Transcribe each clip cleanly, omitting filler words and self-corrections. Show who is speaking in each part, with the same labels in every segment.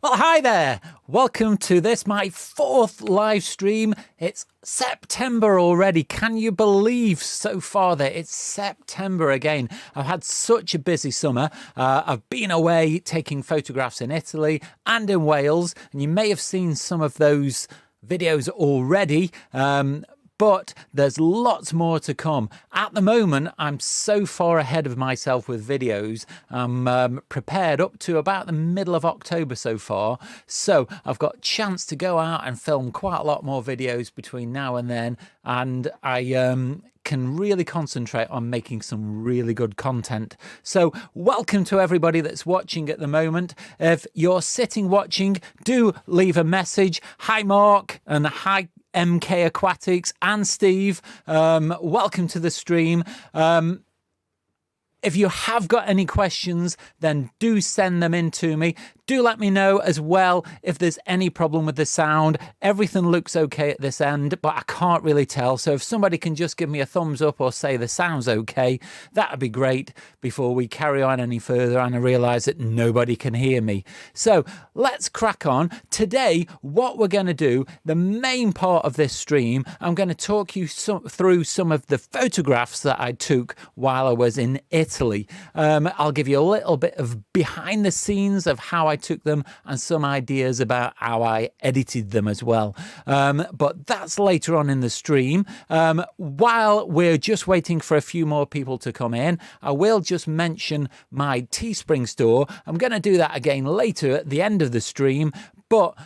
Speaker 1: Well, hi there. Welcome to this, my fourth live stream. It's September already. Can you believe so far that it's September again? I've had such a busy summer. I've been away taking photographs in Italy and in Wales, and you may have seen some of those videos already. But there's lots more to come. At the moment, I'm so far ahead of myself with videos. I'm prepared up to about the middle of October so far. So I've got a chance to go out and film quite a lot more videos between now and then. And I can really concentrate on making some really good content. So welcome to everybody that's watching at the moment. If you're sitting watching, do leave a message. Hi, Mark, and hi, MK Aquatics and Steve. Welcome to the stream. If you have got any questions, then do send them in to me. Do let me know as well if there's any problem with the sound. Everything looks okay at this end, but I can't really tell. So if somebody can just give me a thumbs up or say the sound's okay, that would be great before we carry on any further and I realise that nobody can hear me. So let's crack on. Today, what we're going to do, the main part of this stream, I'm going to talk you through some of the photographs that I took while I was in Italy. I'll give you a little bit of behind the scenes of how I took them and some ideas about how I edited them as well. But that's later on in the stream. While we're just waiting for a few more people to come in, I will just mention my Teespring store. I'm going to do that again later at the end of the stream, but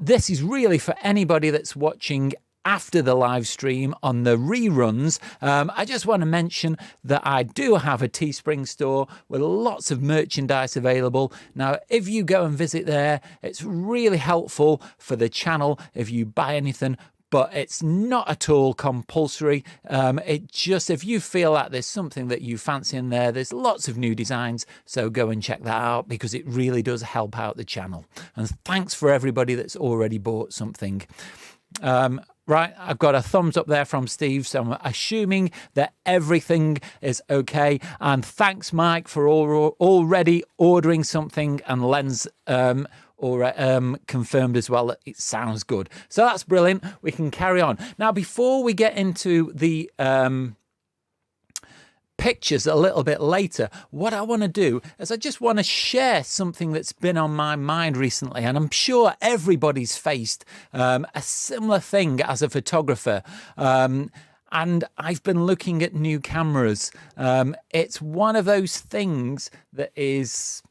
Speaker 1: this is really for anybody that's watching after the live stream on the reruns. I just want to mention that I do have a Teespring store with lots of merchandise available. Now, if you go and visit there, it's really helpful for the channel if you buy anything, but it's not at all compulsory. It just, if you feel like there's something that you fancy in there, there's lots of new designs, so go and check that out because it really does help out the channel. And thanks for everybody that's already bought something. Right, I've got a thumbs up there from Steve, so I'm assuming that everything is okay. And thanks, Mike, for already ordering something and Len's confirmed as well that it sounds good. So that's brilliant. We can carry on. Now, before we get into the pictures a little bit later, what I want to do is I just want to share something that's been on my mind recently, and I'm sure everybody's faced a similar thing as a photographer. And I've been looking at new cameras. It's one of those things that is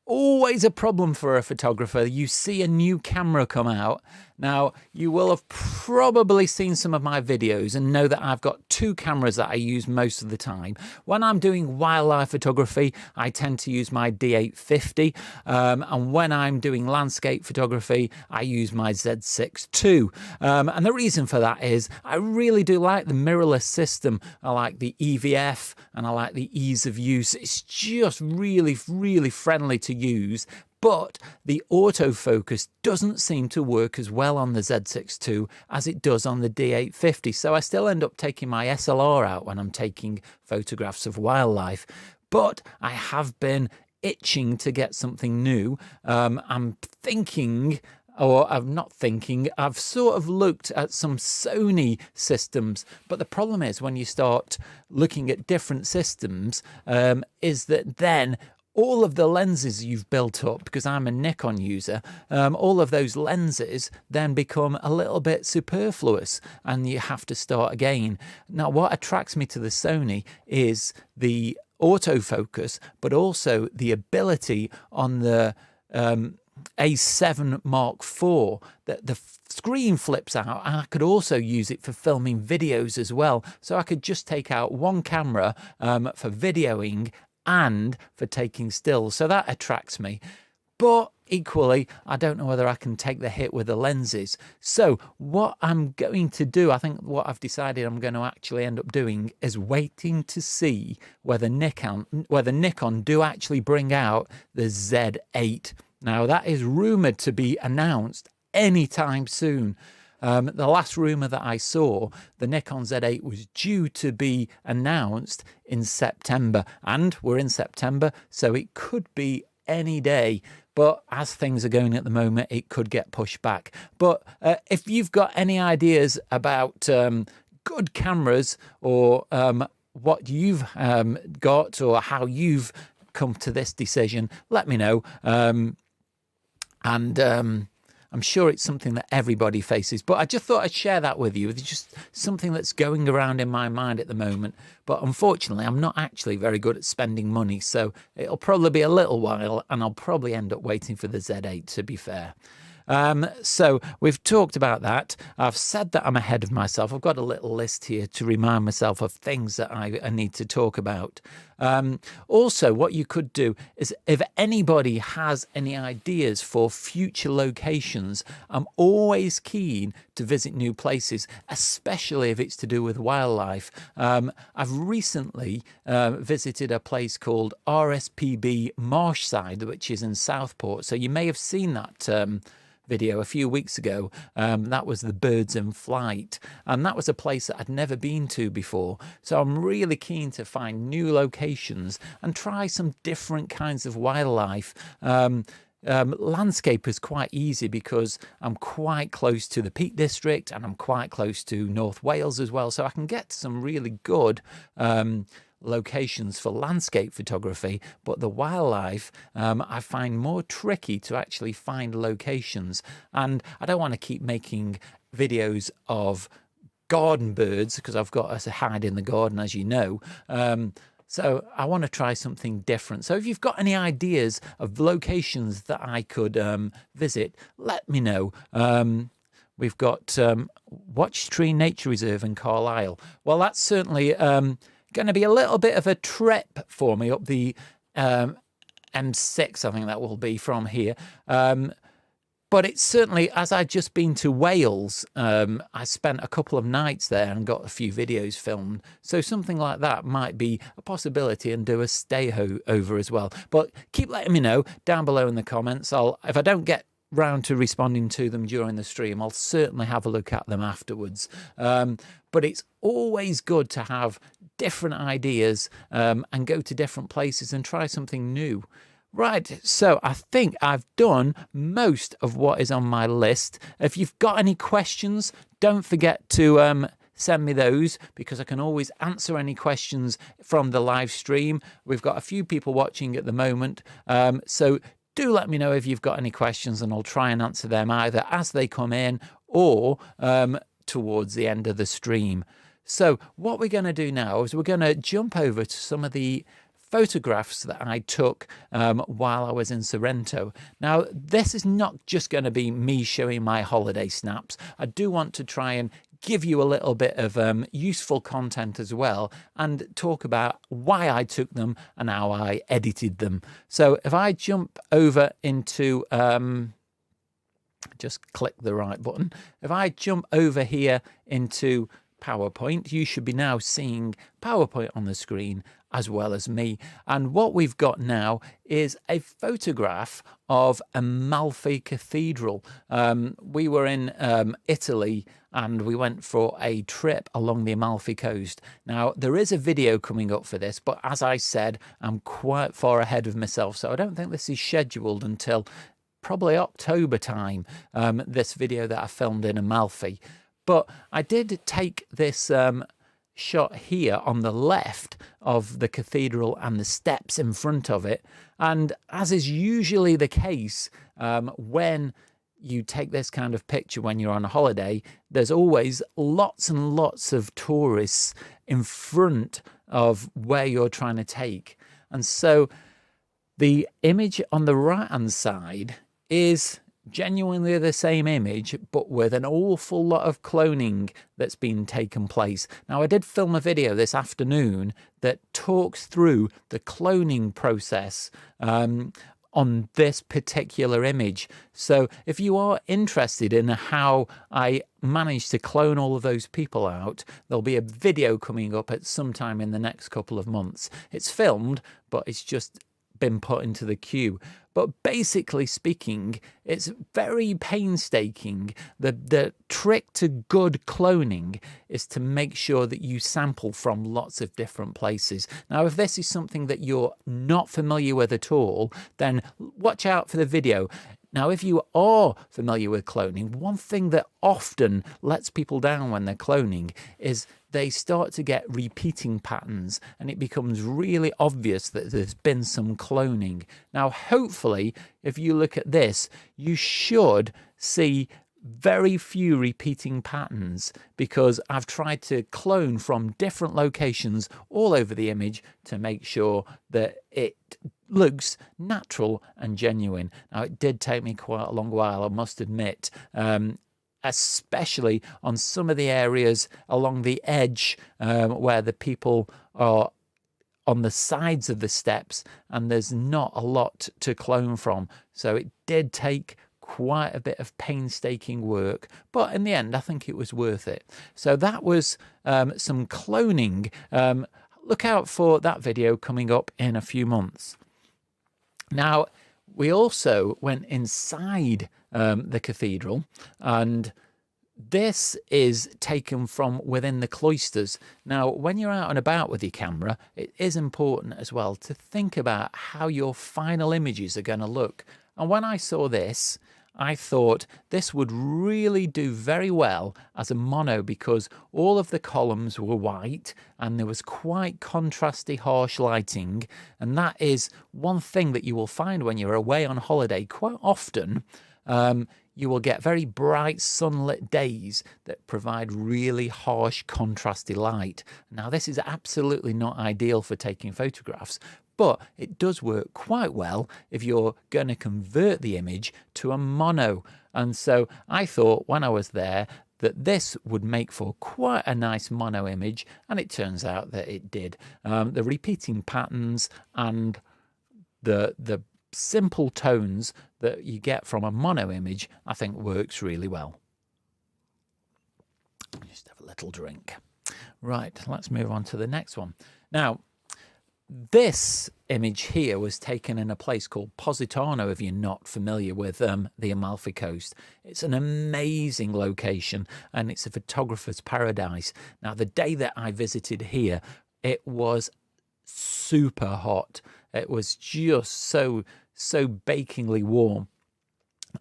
Speaker 1: always a problem for a photographer. You see a new camera come out. Now, you will have probably seen some of my videos and know that I've got two cameras that I use most of the time. When I'm doing wildlife photography, I tend to use my D850. And when I'm doing landscape photography, I use my Z6 II. And the reason for that is I really do like the mirrorless system. I like the EVF and I like the ease of use. It's just really, really friendly to use. But the autofocus doesn't seem to work as well on the Z6 II as it does on the D850. So I still end up taking my SLR out when I'm taking photographs of wildlife. But I have been itching to get something new. I'm thinking, or I'm not thinking, I've sort of looked at some Sony systems. But the problem is when you start looking at different systems, is that then all of the lenses you've built up, because I'm a Nikon user, all of those lenses then become a little bit superfluous and you have to start again. Now, what attracts me to the Sony is the autofocus, but also the ability on the A7 Mark IV that the screen flips out, and I could also use it for filming videos as well. So I could just take out one camera for videoing and for taking stills. So that attracts me. But equally, I don't know whether I can take the hit with the lenses. So what I'm going to do, I think what I've decided I'm going to actually end up doing is waiting to see whether Nikon do actually bring out the Z8. Now, that is rumoured to be announced anytime soon. The last rumour that I saw, the Nikon Z8 was due to be announced in September, and we're in September, so it could be any day. But as things are going at the moment, it could get pushed back. But if you've got any ideas about good cameras, or what you've got, or how you've come to this decision, let me know. I'm sure it's something that everybody faces, but I just thought I'd share that with you. It's just something that's going around in my mind at the moment. But unfortunately, I'm not actually very good at spending money, so it'll probably be a little while, and I'll probably end up waiting for the Z8, to be fair. So we've talked about that. I've said that I'm ahead of myself. I've got a little list here to remind myself of things that I need to talk about. Also, what you could do is, if anybody has any ideas for future locations, I'm always keen to visit new places, especially if it's to do with wildlife. I've recently visited a place called RSPB Marshside, which is in Southport. So you may have seen that video a few weeks ago. That was the birds in flight, and that was a place that I'd never been to before. So I'm really keen to find new locations and try some different kinds of wildlife. Landscape is quite easy because I'm quite close to the Peak District, and I'm quite close to North Wales as well, so I can get some really good locations for landscape photography. But the wildlife, I find more tricky to actually find locations, and I don't want to keep making videos of garden birds because I've got to hide in the garden, as you know. So I want to try something different. So if you've got any ideas of locations that I could visit, let me know. We've got Watch Tree Nature Reserve in Carlisle. Well, that's certainly going to be a little bit of a trip for me up the M6, I think that will be from here. But it's certainly, as I'd just been to Wales, I spent a couple of nights there and got a few videos filmed. So something like that might be a possibility, and do a stay over as well. But keep letting me know down below in the comments. If I don't get round to responding to them during the stream, I'll certainly have a look at them afterwards. But it's always good to have different ideas and go to different places and try something new. Right, so I think I've done most of what is on my list. If you've got any questions, don't forget to send me those, because I can always answer any questions from the live stream. We've got a few people watching at the moment, so do let me know if you've got any questions, and I'll try and answer them either as they come in or towards the end of the stream. So what we're going to do now is we're going to jump over to some of the photographs that I took while I was in Sorrento. Now, this is not just going to be me showing my holiday snaps. I do want to try and give you a little bit of useful content as well, and talk about why I took them and how I edited them. So if I jump over into, just click the right button. If I jump over here into PowerPoint, you should be now seeing PowerPoint on the screen as well as me. And what we've got now is a photograph of Amalfi Cathedral. We were in Italy, and we went for a trip along the Amalfi coast. Now, there is a video coming up for this, but as I said, I'm quite far ahead of myself, so I don't think this is scheduled until probably October time, this video that I filmed in Amalfi. But I did take this shot here on the left of the cathedral and the steps in front of it. And as is usually the case when you take this kind of picture when you're on a holiday, there's always lots and lots of tourists in front of where you're trying to take. And so the image on the right-hand side is genuinely the same image, but with an awful lot of cloning that's been taken place. Now, I did film a video this afternoon that talks through the cloning process on this particular image. So if you are interested in how I managed to clone all of those people out, there'll be a video coming up at some time in the next couple of months. It's filmed, but it's just been put into the queue. But basically speaking, it's very painstaking. The trick to good cloning is to make sure that you sample from lots of different places. Now, if this is something that you're not familiar with at all, then watch out for the video. Now, if you are familiar with cloning, one thing that often lets people down when they're cloning is they start to get repeating patterns, and it becomes really obvious that there's been some cloning. Now, hopefully, if you look at this, you should see very few repeating patterns, because I've tried to clone from different locations all over the image to make sure that it looks natural and genuine. Now, it did take me quite a long while, I must admit, especially on some of the areas along the edge where the people are on the sides of the steps and there's not a lot to clone from. So it did take quite a bit of painstaking work, but in the end, I think it was worth it. So that was some cloning. Look out for that video coming up in a few months. Now, we also went inside the cathedral, and this is taken from within the cloisters. Now, when you're out and about with your camera, it is important as well to think about how your final images are going to look. And when I saw this, I thought this would really do very well as a mono, because all of the columns were white and there was quite contrasty, harsh lighting. And that is one thing that you will find when you're away on holiday. Quite often, you will get very bright sunlit days that provide really harsh, contrasty light. Now, this is absolutely not ideal for taking photographs, but it does work quite well if you're going to convert the image to a mono. And so I thought when I was there that this would make for quite a nice mono image, and it turns out that it did. The repeating patterns and the simple tones that you get from a mono image, I think works really well. Just have a little drink. Right, let's move on to the next one. Now, this image here was taken in a place called Positano, if you're not familiar with the Amalfi Coast. It's an amazing location, and it's a photographer's paradise. Now, the day that I visited here, it was super hot. It was just so bakingly warm.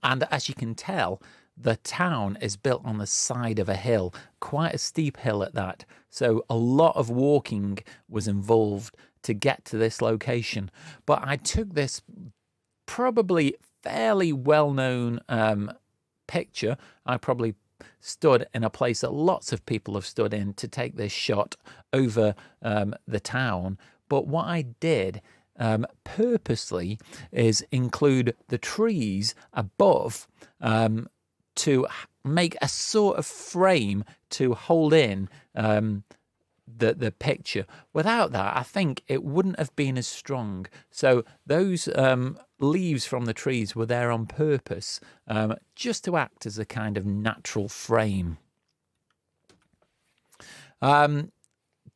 Speaker 1: And as you can tell, the town is built on the side of a hill, quite a steep hill at that. So a lot of walking was involved to get to this location. But I took this probably fairly well-known picture. I probably stood in a place that lots of people have stood in to take this shot over the town. But what I did purposely is include the trees above to make a sort of frame to hold in the picture. Without that, I think it wouldn't have been as strong. So those leaves from the trees were there on purpose, just to act as a kind of natural frame.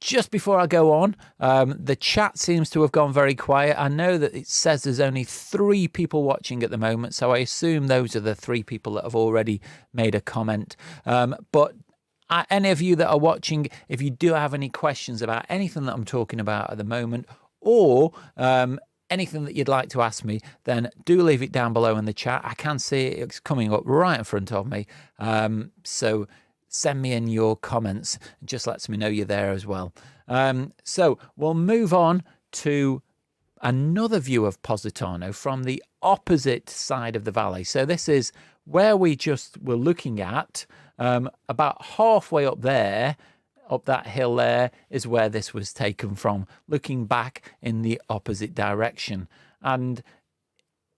Speaker 1: Just before I go on, the chat seems to have gone very quiet. I know that it says there's only 3 people watching at the moment, so I assume those are the 3 people that have already made a comment. But any of you that are watching, if you do have any questions about anything that I'm talking about at the moment, or anything that you'd like to ask me, then do leave it down below in the chat. I can see it's coming up right in front of me. So send me in your comments. It just lets me know you're there as well. So we'll move on to another view of Positano from the opposite side of the valley. So this is where we just were looking at. About halfway up there, up that hill there, is where this was taken from, looking back in the opposite direction. And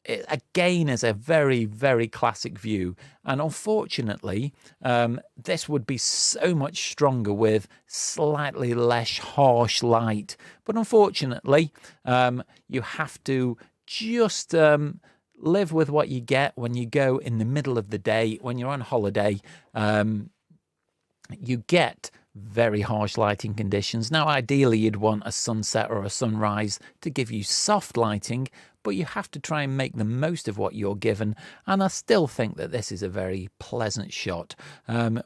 Speaker 1: it, again, is a very, very classic view. And unfortunately, this would be so much stronger with slightly less harsh light. But unfortunately, you have to just live with what you get when you go in the middle of the day. When you're on holiday, you get very harsh lighting conditions. Now, ideally, you'd want a sunset or a sunrise to give you soft lighting, but you have to try and make the most of what you're given. And I still think that this is a very pleasant shot.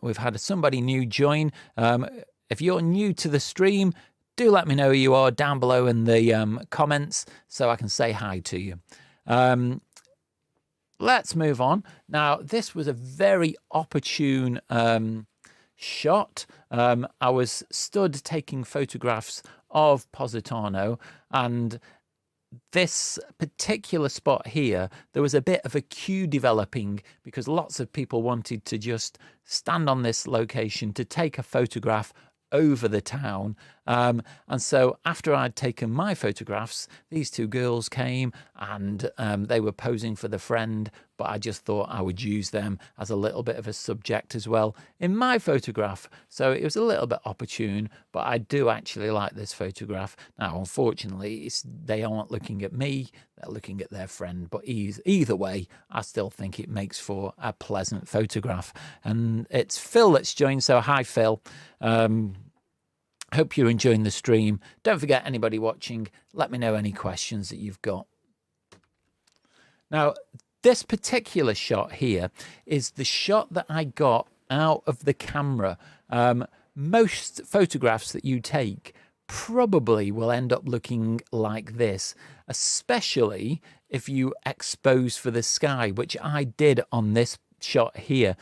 Speaker 1: We've had somebody new join. If you're new to the stream, do let me know who you are down below in the comments so I can say hi to you. Let's move on. Now, this was a very opportune shot. I was stood taking photographs of Positano, and this particular spot here, there was a bit of a queue developing because lots of people wanted to just stand on this location to take a photograph over the town. And so after I'd taken my photographs, these two girls came and they were posing for the friend, but I just thought I would use them as a little bit of a subject as well in my photograph. So it was a little bit opportune, but I do actually like this photograph. Now, unfortunately, they aren't looking at me, they're looking at their friend, but either way, I still think it makes for a pleasant photograph. And it's Phil that's joined, so hi, Phil. Hope you're enjoying the stream. Don't forget, anybody watching, let me know any questions that you've got. Now, this particular shot here is the shot that I got out of the camera. Most photographs that you take probably will end up looking like this, especially if you expose for the sky, which I did on this shot here.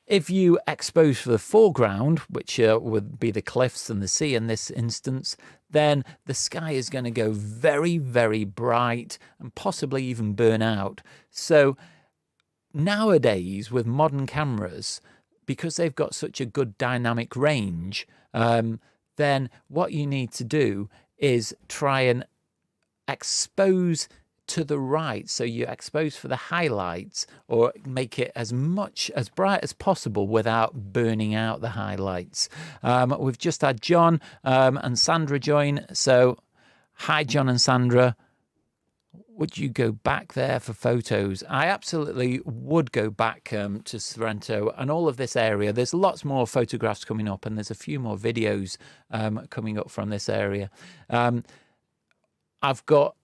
Speaker 1: If you expose for the foreground, which would be the cliffs and the sea in this instance, then the sky is going to go very, very bright and possibly even burn out. So nowadays with modern cameras, because they've got such a good dynamic range, then what you need to do is try and expose to the right, so you expose for the highlights or make it as bright as possible without burning out the highlights. We've just had John and Sandra join, so hi John and Sandra. Would you go back there for photos? I absolutely would go back to Sorrento and all of this area. There's lots more photographs coming up, and there's a few more videos coming up from this area. I've got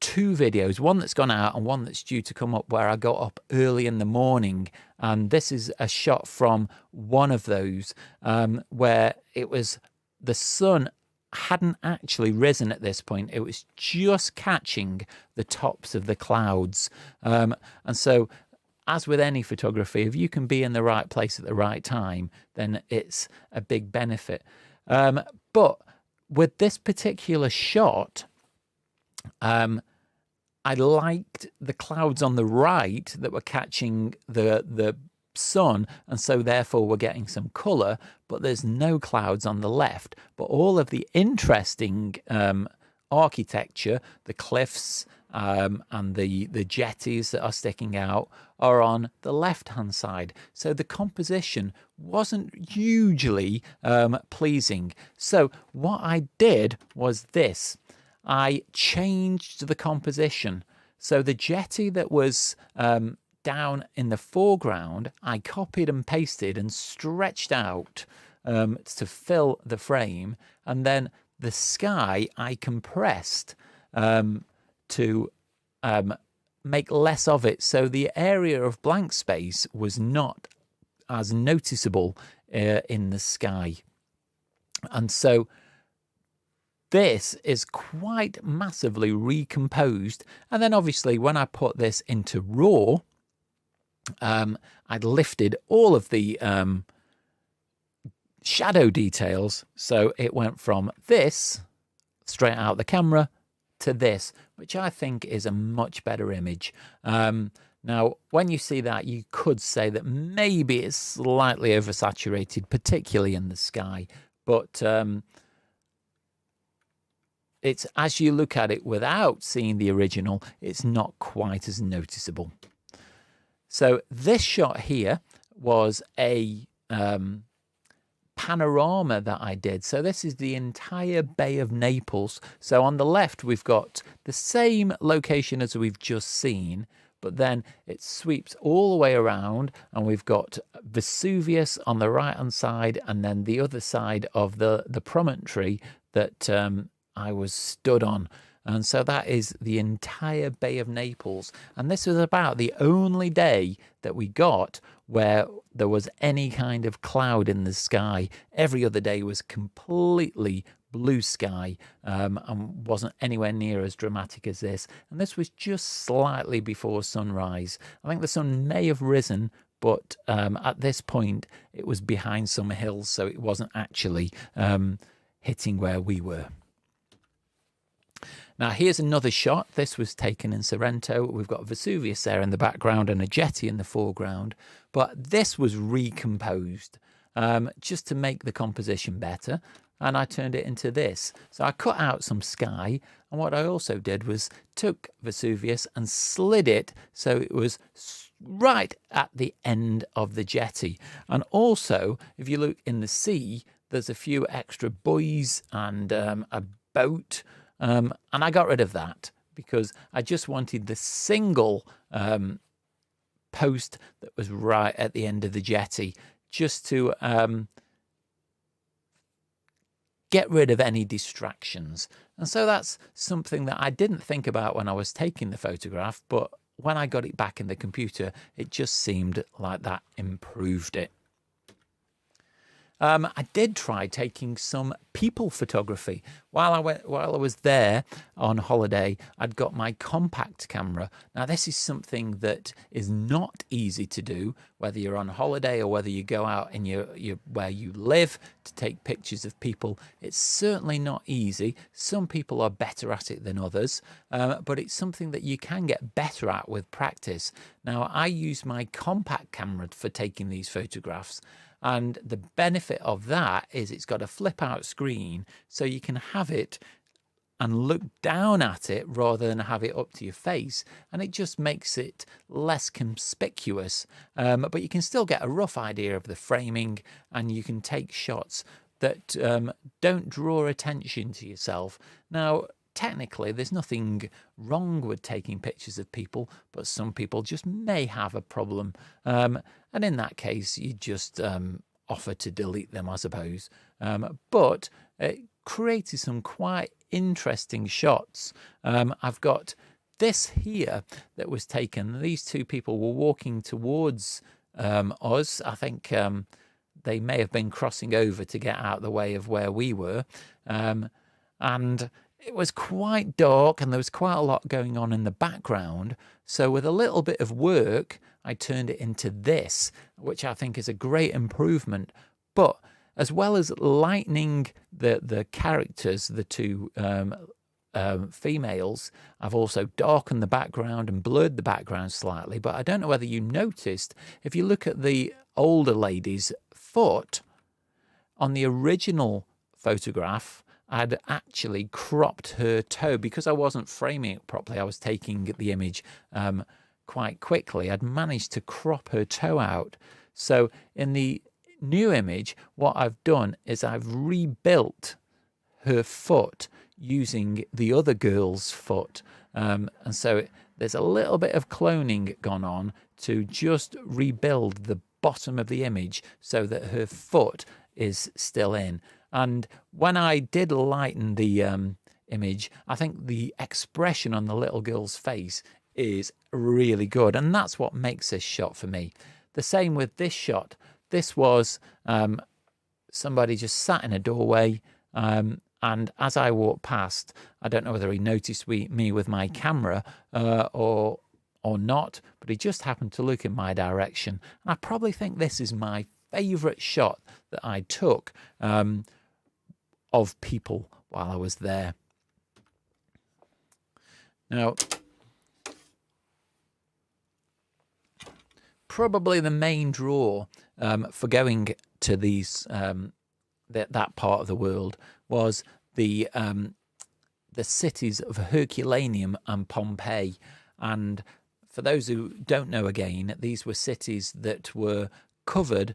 Speaker 1: two videos, one that's gone out and one that's due to come up, where I got up early in the morning, and this is a shot from one of those where it was the sun hadn't actually risen at this point. It was just catching the tops of the clouds, and so as with any photography, if you can be in the right place at the right time, then it's a big benefit. But with this particular shot, I liked the clouds on the right that were catching the sun, and so therefore we're getting some colour, but there's no clouds on the left. But all of the interesting architecture, the cliffs and the jetties that are sticking out, are on the left-hand side. So the composition wasn't hugely pleasing. So what I did was this. I changed the composition. So the jetty that was down in the foreground, I copied and pasted and stretched out to fill the frame. And then the sky I compressed to make less of it. So the area of blank space was not as noticeable in the sky. And so this is quite massively recomposed. And then obviously when I put this into RAW, I'd lifted all of the shadow details. So it went from this straight out the camera to this, which I think is a much better image. Now, when you see that, you could say that maybe it's slightly oversaturated, particularly in the sky. But it's, as you look at it without seeing the original, it's not quite as noticeable. So this shot here was a panorama that I did. So this is the entire Bay of Naples. So on the left, we've got the same location as we've just seen, but then it sweeps all the way around, and we've got Vesuvius on the right-hand side, and then the other side of the promontory that I was stood on. And so that is the entire Bay of Naples. And this was about the only day that we got where there was any kind of cloud in the sky. Every other day was completely blue sky, and wasn't anywhere near as dramatic as this. And this was just slightly before sunrise. I think the sun may have risen, but at this point it was behind some hills, so it wasn't actually hitting where we were. Now here's another shot. This was taken in Sorrento. We've got Vesuvius there in the background and a jetty in the foreground, but this was recomposed just to make the composition better, and I turned it into this. So I cut out some sky, and what I also did was took Vesuvius and slid it so it was right at the end of the jetty. And also, if you look in the sea, there's a few extra buoys and a boat. And I got rid of that because I just wanted the single post that was right at the end of the jetty, just to get rid of any distractions. And so that's something that I didn't think about when I was taking the photograph, but when I got it back in the computer, it just seemed like that improved it. I did try taking some people photography. While I was there on holiday, I'd got my compact camera. Now, this is something that is not easy to do, whether you're on holiday or whether you go out in your where you live to take pictures of people. It's certainly not easy. Some people are better at it than others, but it's something that you can get better at with practice. Now, I use my compact camera for taking these photographs. And the benefit of that is it's got a flip out screen, so you can have it and look down at it rather than have it up to your face. And it just makes it less conspicuous. But you can still get a rough idea of the framing, and you can take shots that don't draw attention to yourself. Now, technically, there's nothing wrong with taking pictures of people, but some people just may have a problem. And in that case, you just offer to delete them, I suppose. But it created some quite interesting shots. I've got this here that was taken. These two people were walking towards us. I think they may have been crossing over to get out of the way of where we were. And it was quite dark, and there was quite a lot going on in the background. So with a little bit of work, I turned it into this, which I think is a great improvement. But as well as lightening the characters, the two females, I've also darkened the background and blurred the background slightly. But I don't know whether you noticed, if you look at the older lady's foot, on the original photograph, I'd actually cropped her toe because I wasn't framing it properly. I was taking the image quite quickly. I'd managed to crop her toe out. So in the new image, what I've done is I've rebuilt her foot using the other girl's foot. And so there's a little bit of cloning gone on to just rebuild the bottom of the image so that her foot is still in. And when I did lighten the image, I think the expression on the little girl's face is really good. And that's what makes this shot for me. The same with this shot. This was somebody just sat in a doorway. And as I walked past, I don't know whether he noticed me with my camera or not, but he just happened to look in my direction. And I probably think this is my favourite shot that I took of people while I was there. Now, probably the main draw for going to these that part of the world was the cities of Herculaneum and Pompeii. And for those who don't know, again, these were cities that were covered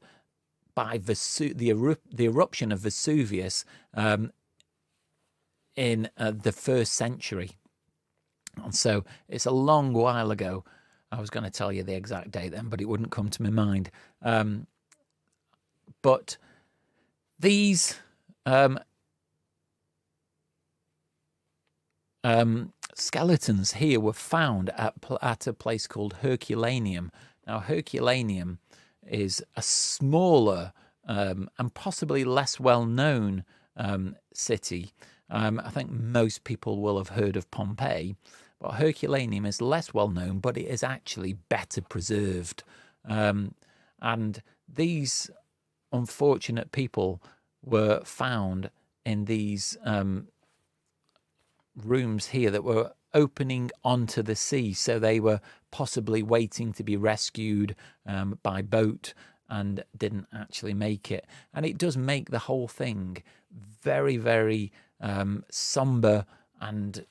Speaker 1: by the eruption of Vesuvius in the 1st century. And so it's a long while ago. I was going to tell you the exact date then, but it wouldn't come to my mind. But these skeletons here were found at a place called Herculaneum. Now, Herculaneum is a smaller and possibly less well-known city. I think most people will have heard of Pompeii, but Herculaneum is less well-known, but it is actually better preserved. And these unfortunate people were found in these rooms here that were opening onto the sea, so they were possibly waiting to be rescued by boat and didn't actually make it. And it does make the whole thing very, very somber and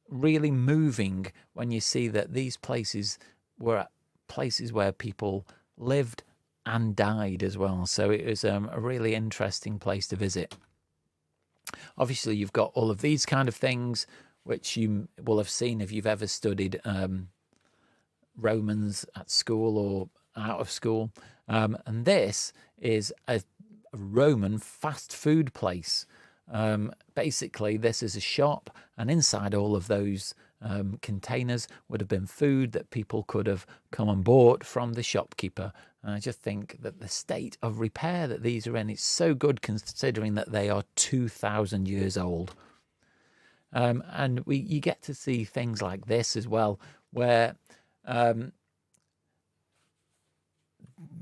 Speaker 1: really moving when you see that these places were places where people lived and died as well. So it was a really interesting place to visit. Obviously, you've got all of these kind of things, which you will have seen if you've ever studied Romans at school or out of school. And this is a Roman fast food place. Basically, this is a shop, and inside all of those containers would have been food that people could have come and bought from the shopkeeper. And I just think that the state of repair that these are in is so good, considering that they are 2,000 years old. And you get to see things like this as well, where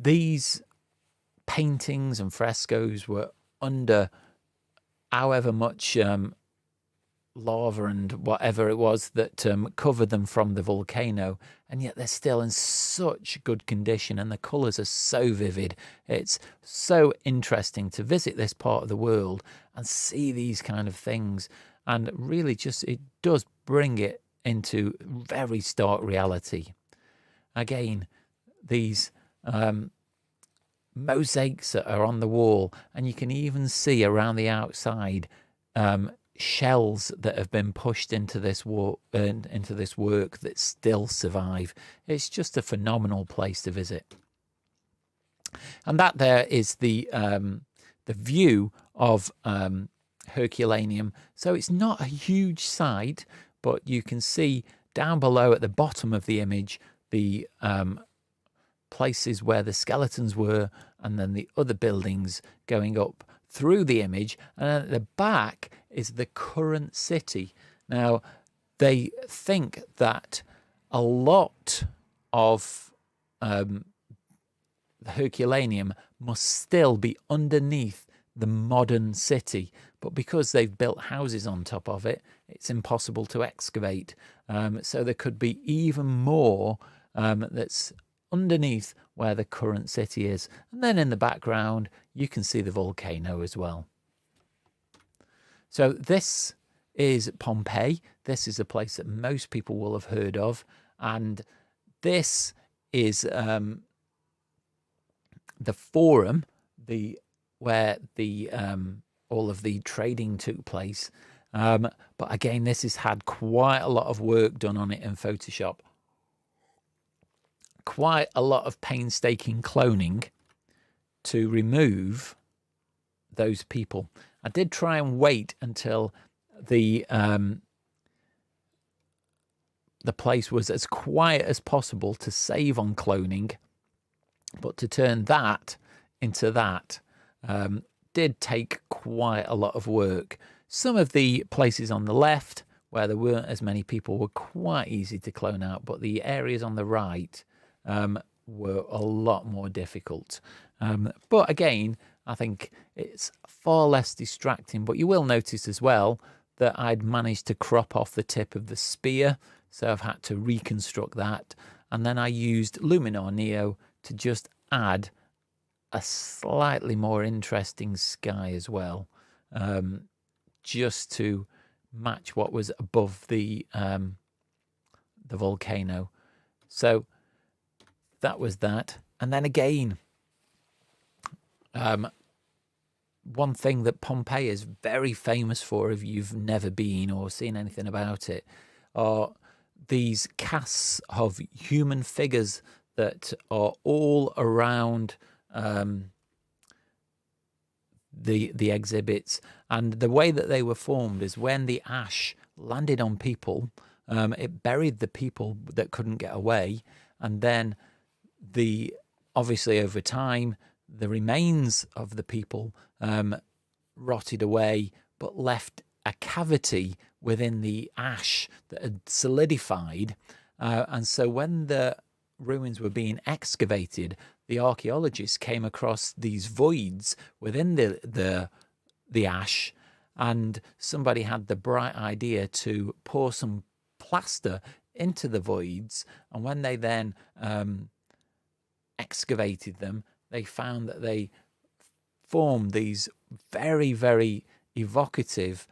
Speaker 1: these paintings and frescoes were under however much lava and whatever it was that covered them from the volcano, and yet they're still in such good condition, and the colours are so vivid. It's so interesting to visit this part of the world and see these kind of things, and really just it does bring it into very stark reality. Again, these mosaics that are on the wall, and you can even see around the outside shells that have been pushed into this work that still survive. It's just a phenomenal place to visit. And that there is the view of Herculaneum. So it's not a huge site, but you can see down below at the bottom of the image the places where the skeletons were, and then the other buildings going up through the image, and at the back is the current city. Now, they think that a lot of the Herculaneum must still be underneath the modern city, but because they've built houses on top of it, it's impossible to excavate. So there could be even more that's underneath where the current city is. And then in the background, you can see the volcano as well. So this is Pompeii. This is a place that most people will have heard of. And this is the forum, where the all of the trading took place. But again, this has had quite a lot of work done on it in Photoshop. Quite a lot of painstaking cloning to remove those people. I did try and wait until the place was as quiet as possible to save on cloning, but to turn that into that did take quite a lot of work. Some of the places on the left where there weren't as many people were quite easy to clone out, but the areas on the right were a lot more difficult. But again, I think it's far less distracting. But you will notice as well that I'd managed to crop off the tip of the spear, so I've had to reconstruct that. And then I used Luminar Neo to just add a slightly more interesting sky as well, just to match what was above the volcano. So that was that. And then again, one thing that Pompeii is very famous for, if you've never been or seen anything about it, are these casts of human figures that are all around the exhibits. And the way that they were formed is when the ash landed on people, it buried the people that couldn't get away, and then obviously over time the remains of the people rotted away, but left a cavity within the ash that had solidified. And so when the ruins were being excavated, the archaeologists came across these voids within the ash, and somebody had the bright idea to pour some plaster into the voids. And when they then excavated them, they found that they formed these very, very evocative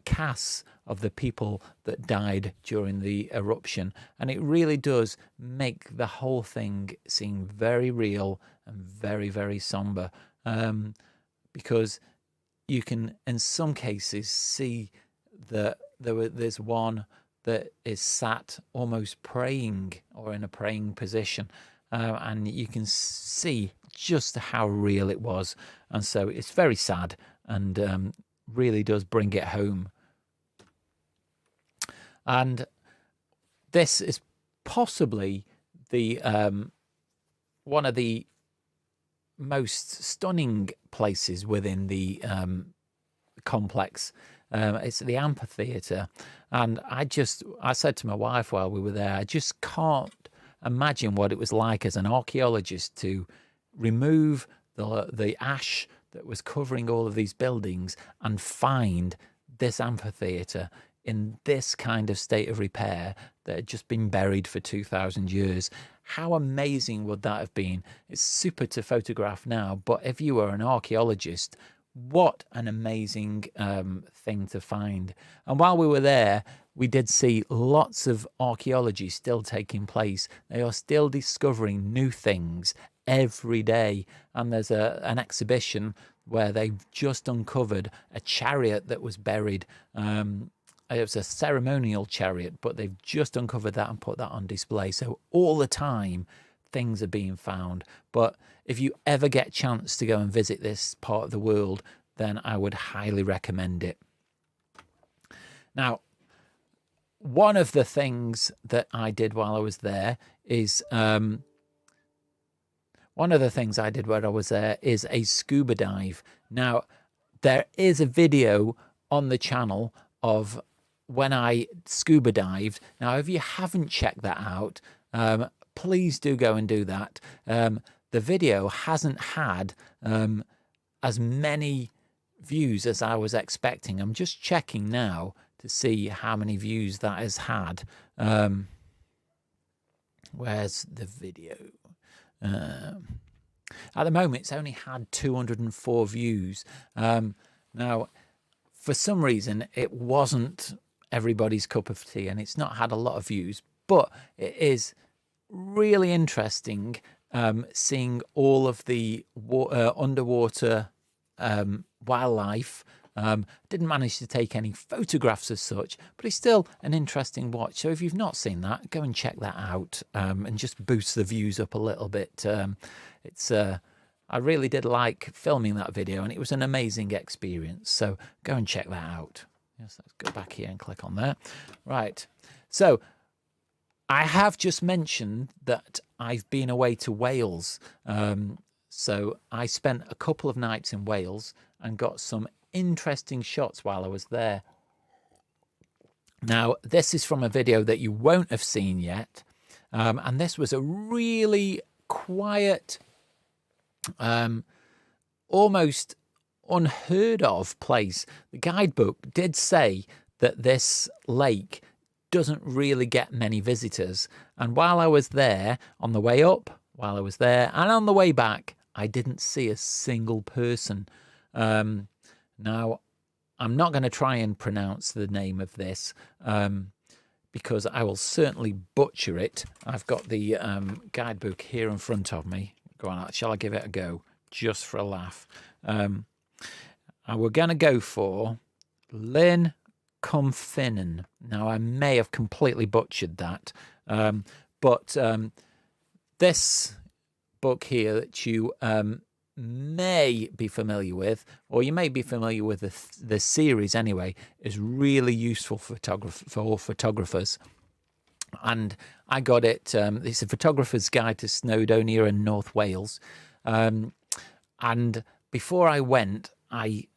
Speaker 1: casts of the people that died during the eruption. And it really does make the whole thing seem very real and very, very somber, because you can, in some cases, see that there's one that is sat almost praying or in a praying position, and you can see just how real it was. And so it's very sad, and really does bring it home. And this is possibly the one of the most stunning places within the complex. It's the amphitheatre, and I said to my wife while we were there, I just can't imagine what it was like as an archaeologist to remove the ash that was covering all of these buildings and find this amphitheatre in this kind of state of repair that had just been buried for 2,000 years. How amazing would that have been? It's super to photograph now, but if you were an archaeologist, what an amazing thing to find. And while we were there, we did see lots of archaeology still taking place. They are still discovering new things every day. And there's an exhibition where they've just uncovered a chariot that was buried. It was a ceremonial chariot, but they've just uncovered that and put that on display. So all the time, things are being found. But if you ever get a chance to go and visit this part of the world, then I would highly recommend it. Now, one of the things that I did while I was there is a scuba dive. Now, there is a video on the channel of when I scuba dived. Now, if you haven't checked that out, please do go and do that. The video hasn't had as many views as I was expecting. I'm just checking now to see how many views that has had. Where's the video? At the moment, it's only had 204 views. Now, for some reason, it wasn't everybody's cup of tea, and it's not had a lot of views, but it is really interesting seeing all of the underwater wildlife. Didn't manage to take any photographs as such, but it's still an interesting watch. So if you've not seen that, go and check that out, and just boost the views up a little bit. I really did like filming that video, and it was an amazing experience. So go and check that out. Yes, let's go back here and click on there. Right. So I have just mentioned that I've been away to Wales. So I spent a couple of nights in Wales and got some interesting shots while I was there. Now, this is from a video that you won't have seen yet. And this was a really quiet, almost unheard of place. The guidebook did say that this lake doesn't really get many visitors. And while I was there, on the way up, while I was there, and on the way back, I didn't see a single person. Now, I'm not going to try and pronounce the name of this because I will certainly butcher it. I've got the guidebook here in front of me. Go on, shall I give it a go just for a laugh? And we're going to go for Lynn Comfinnen. Now, I may have completely butchered that, but this book here that you may be familiar with, or you may be familiar with the series anyway, is really useful for photographers. And I got it. It's a photographer's guide to Snowdonia in North Wales. And before I went, you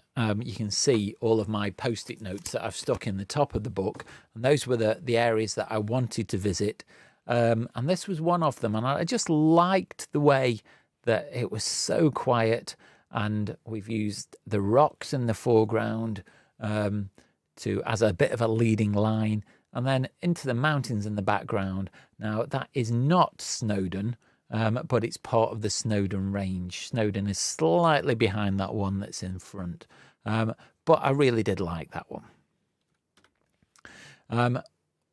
Speaker 1: can see all of my post-it notes that I've stuck in the top of the book, and those were the areas that I wanted to visit. And this was one of them, and I just liked the way that it was so quiet, and we've used the rocks in the foreground as a bit of a leading line, and then into the mountains in the background. Now, that is not Snowdon, but it's part of the Snowdon range. Snowdon is slightly behind that one that's in front, but I really did like that one.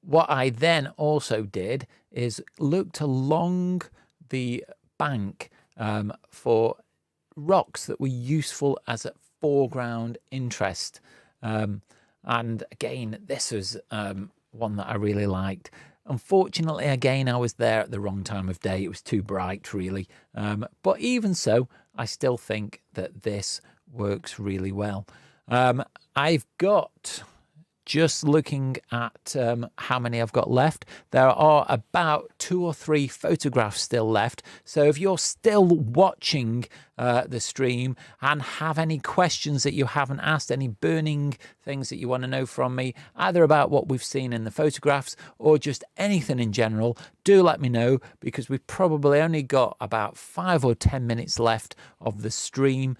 Speaker 1: What I then also did is looked along the bank for rocks that were useful as a foreground interest. And again, this was one that I really liked. Unfortunately, again, I was there at the wrong time of day. It was too bright, really. But even so, I still think that this works really well. I've got, just looking at how many I've got left, there are about 2 or 3 photographs still left. So if you're still watching the stream and have any questions that you haven't asked, any burning things that you want to know from me, either about what we've seen in the photographs or just anything in general, do let me know, because we've probably only got about 5 or 10 minutes left of the stream.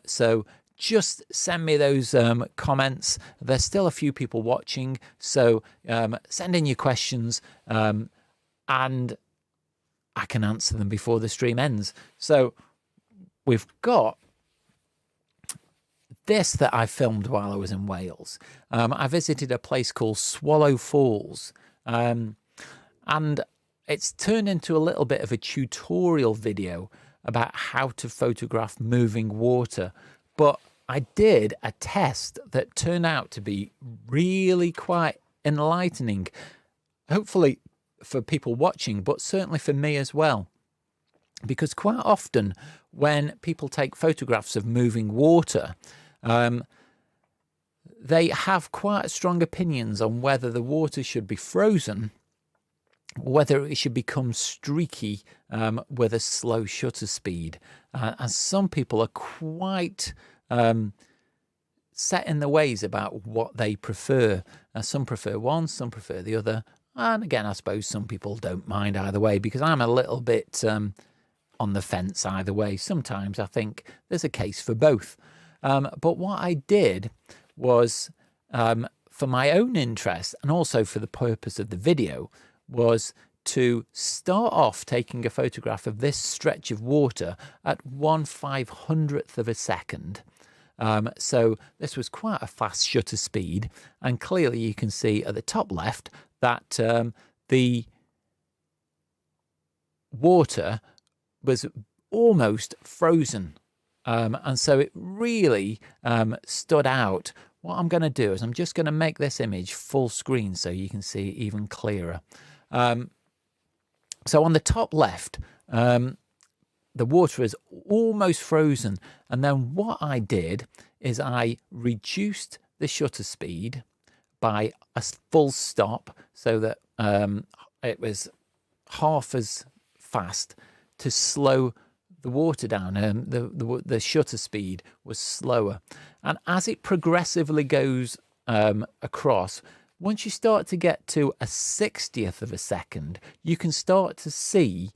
Speaker 1: So just send me those comments. There's still a few people watching, so send in your questions and I can answer them before the stream ends. So we've got this that I filmed while I was in Wales. I visited a place called Swallow Falls, and it's turned into a little bit of a tutorial video about how to photograph moving water. But I did a test that turned out to be really quite enlightening, hopefully for people watching, but certainly for me as well. Because quite often when people take photographs of moving water, they have quite strong opinions on whether the water should be frozen, whether it should become streaky with a slow shutter speed. And some people are quite set in the ways about what they prefer. Some prefer one, some prefer the other. And again, I suppose some people don't mind either way, because I'm a little bit on the fence either way. Sometimes I think there's a case for both. But what I did was, for my own interest and also for the purpose of the video, was to start off taking a photograph of this stretch of water at 1/500th of a second. So this was quite a fast shutter speed, and clearly you can see at the top left that the water was almost frozen, and so it really stood out. What I'm going to do is I'm just going to make this image full screen so you can see even clearer. So on the top left, the water is almost frozen, and then what I did is I reduced the shutter speed by a full stop so that it was half as fast to slow the water down. The shutter speed was slower, and as it progressively goes across, once you start to get to a 60th of a second, you can start to see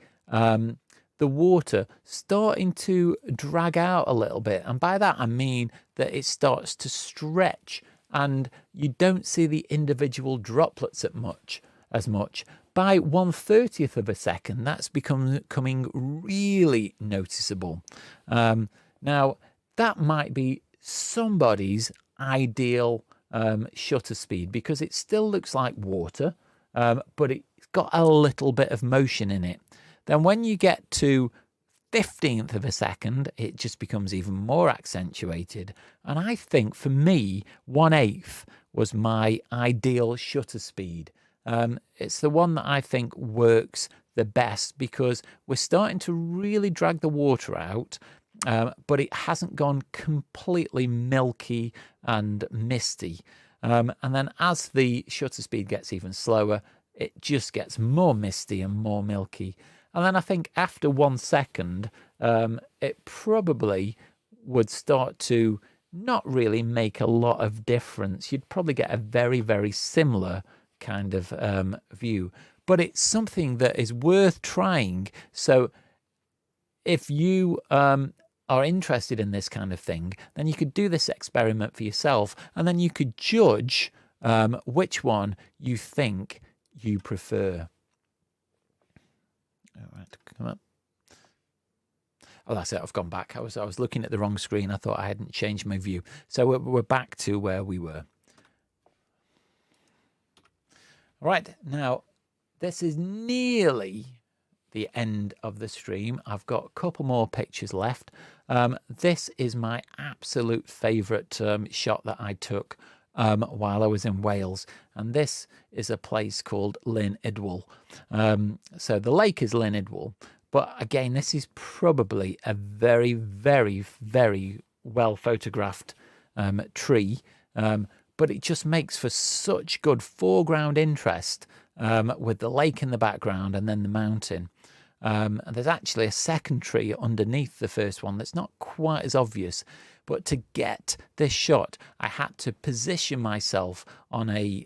Speaker 1: the water starting to drag out a little bit. And by that, I mean that it starts to stretch and you don't see the individual droplets as much. By 1/30th of a second, that's becoming really noticeable. Now, that might be somebody's ideal shutter speed, because it still looks like water, but it's got a little bit of motion in it. Then when you get to 15th of a second, it just becomes even more accentuated. And I think for me, 1/8 was my ideal shutter speed. It's the one that I think works the best because we're starting to really drag the water out, but it hasn't gone completely milky and misty. And then as the shutter speed gets even slower, it just gets more misty and more milky. And then I think after 1 second, it probably would start to not really make a lot of difference. You'd probably get a very, very similar kind of view. But it's something that is worth trying. So if you are interested in this kind of thing, then you could do this experiment for yourself, and then you could judge which one you think you prefer. All right, come up. Oh, that's it. I've gone back. I was looking at the wrong screen. I thought I hadn't changed my view. So we're back to where we were. All right, now this is nearly the end of the stream. I've got a couple more pictures left. This is my absolute favourite shot that I took while I was in Wales, and this is a place called Llyn Idwal. So the lake is Llyn Idwal, but again, this is probably a very, very, very well photographed tree, but it just makes for such good foreground interest with the lake in the background and then the mountain. And there's actually a second tree underneath the first one that's not quite as obvious. But to get this shot, I had to position myself on a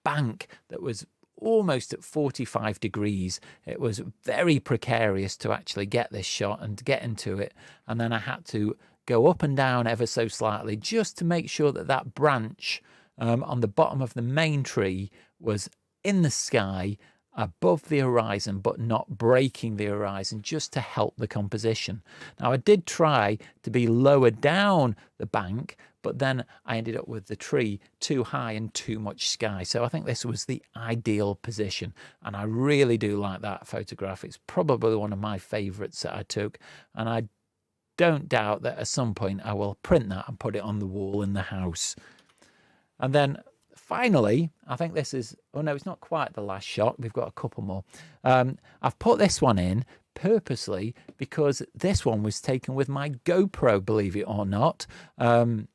Speaker 1: bank that was almost at 45 degrees. It was very precarious to actually get this shot and to get into it. And then I had to go up and down ever so slightly just to make sure that that branch on the bottom of the main tree was in the sky above the horizon, but not breaking the horizon, just to help the composition. Now, I did try to be lower down the bank, but then I ended up with the tree too high and too much sky. So I think this was the ideal position, and I really do like that photograph. It's probably one of my favorites that I took, and I don't doubt that at some point I will print that and put it on the wall in the house. And then finally, I think this is, oh no, it's not quite the last shot. We've got a couple more. I've put this one in purposely because this one was taken with my GoPro, believe it or not. When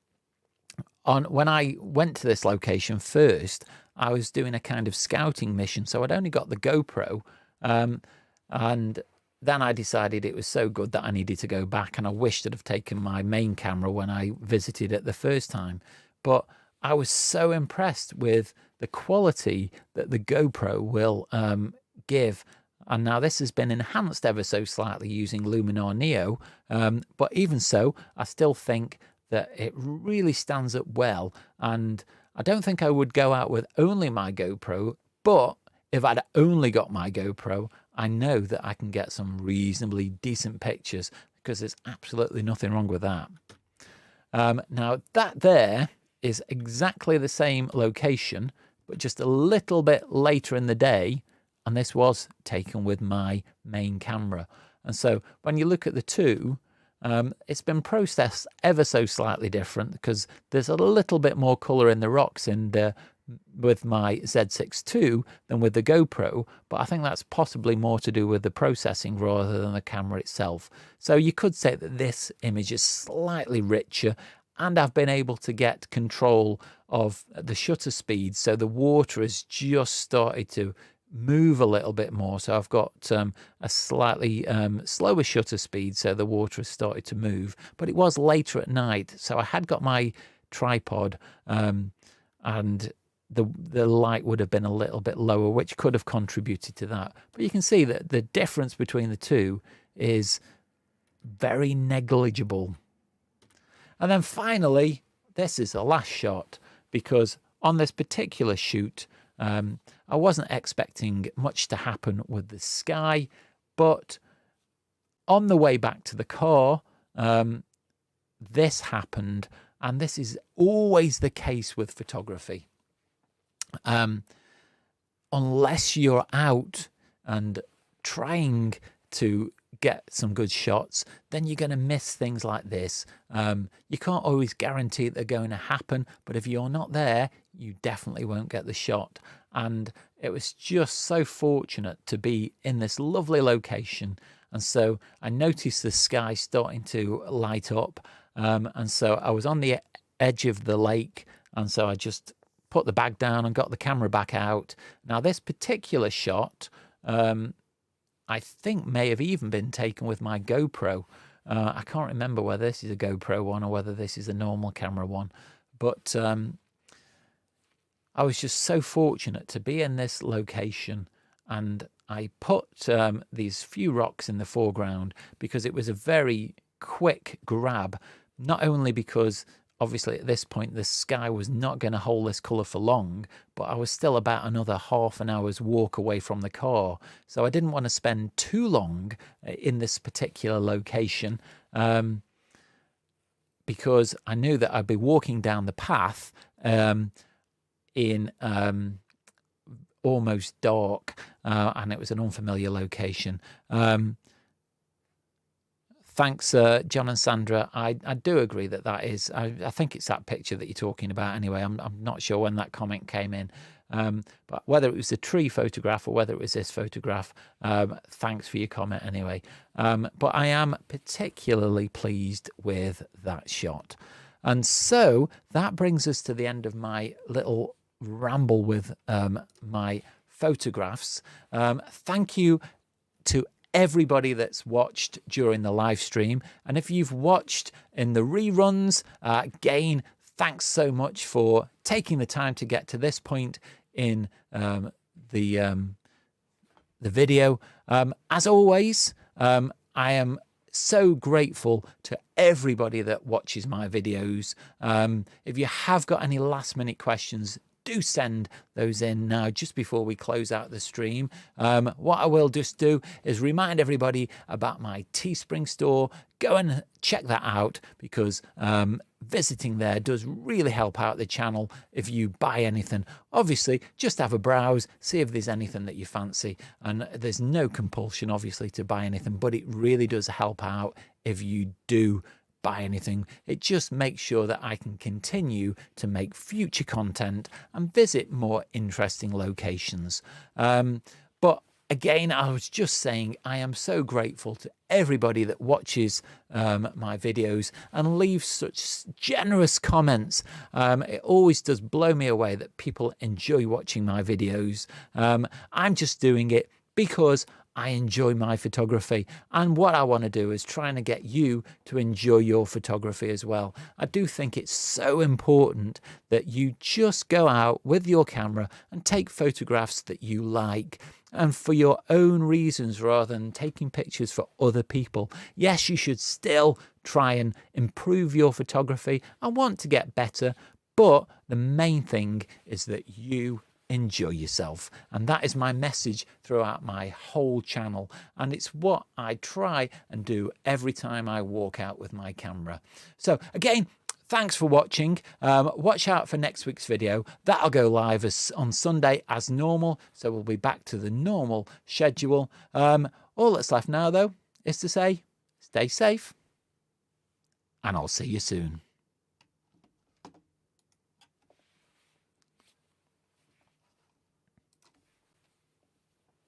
Speaker 1: I went to this location first, I was doing a kind of scouting mission, so I'd only got the GoPro, and then I decided it was so good that I needed to go back, and I wished I'd have taken my main camera when I visited it the first time. But I was so impressed with the quality that the GoPro will give. And now this has been enhanced ever so slightly using Luminar Neo. But even so, I still think that it really stands up well. And I don't think I would go out with only my GoPro, but if I'd only got my GoPro, I know that I can get some reasonably decent pictures because there's absolutely nothing wrong with that. Now that there is exactly the same location, but just a little bit later in the day, and this was taken with my main camera. And so when you look at the two, it's been processed ever so slightly different because there's a little bit more colour in the rocks with my Z6 II than with the GoPro, but I think that's possibly more to do with the processing rather than the camera itself. So you could say that this image is slightly richer, and I've been able to get control of the shutter speed, so the water has just started to move a little bit more. So I've got a slightly slower shutter speed, so the water has started to move. But it was later at night, so I had got my tripod, and the light would have been a little bit lower, which could have contributed to that. But you can see that the difference between the two is very negligible. And then finally, this is the last shot, because on this particular shoot, I wasn't expecting much to happen with the sky, but on the way back to the car, this happened, and this is always the case with photography. Unless you're out and trying to get some good shots, then you're going to miss things like this. You can't always guarantee they're going to happen, but if you're not there, you definitely won't get the shot. And it was just so fortunate to be in this lovely location. And so I noticed the sky starting to light up. And so I was on the edge of the lake. And so I just put the bag down and got the camera back out. Now, this particular shot, I think may have even been taken with my GoPro. I can't remember whether this is a GoPro one or whether this is a normal camera one. But I was just so fortunate to be in this location, and I put these few rocks in the foreground because it was a very quick grab, not only because obviously at this point the sky was not going to hold this colour for long, but I was still about another half an hour's walk away from the car. So I didn't want to spend too long in this particular location because I knew that I'd be walking down the path in almost dark, and it was an unfamiliar location. Thanks, John and Sandra. I do agree that is, I think it's that picture that you're talking about anyway. I'm not sure when that comment came in. But whether it was the tree photograph or whether it was this photograph, thanks for your comment anyway. But I am particularly pleased with that shot. And so that brings us to the end of my little ramble with my photographs. Thank you to everybody that's watched during the live stream, and if you've watched in the reruns, again, thanks so much for taking the time to get to this point in the video. As always, I am so grateful to everybody that watches my videos. If you have got any last minute questions, do send those in now just before we close out the stream. What I will just do is remind everybody about my Teespring store. Go and check that out because visiting there does really help out the channel if you buy anything. Obviously, just have a browse, see if there's anything that you fancy. And there's no compulsion, obviously, to buy anything, but it really does help out if you do buy anything. It just makes sure that I can continue to make future content and visit more interesting locations. But again, I was just saying, I am so grateful to everybody that watches my videos and leaves such generous comments. It always does blow me away that people enjoy watching my videos. I'm just doing it because I enjoy my photography, and what I want to do is trying to get you to enjoy your photography as well. I do think it's so important that you just go out with your camera and take photographs that you like and for your own reasons rather than taking pictures for other people. Yes, you should still try and improve your photography. I want to get better, but the main thing is that you enjoy yourself, and that is my message throughout my whole channel, and it's what I try and do every time I walk out with my camera. So again, thanks for watching. Watch out for next week's video. That'll go live on Sunday as normal, so we'll be back to the normal schedule. All that's left now though is to say stay safe, and I'll see you soon.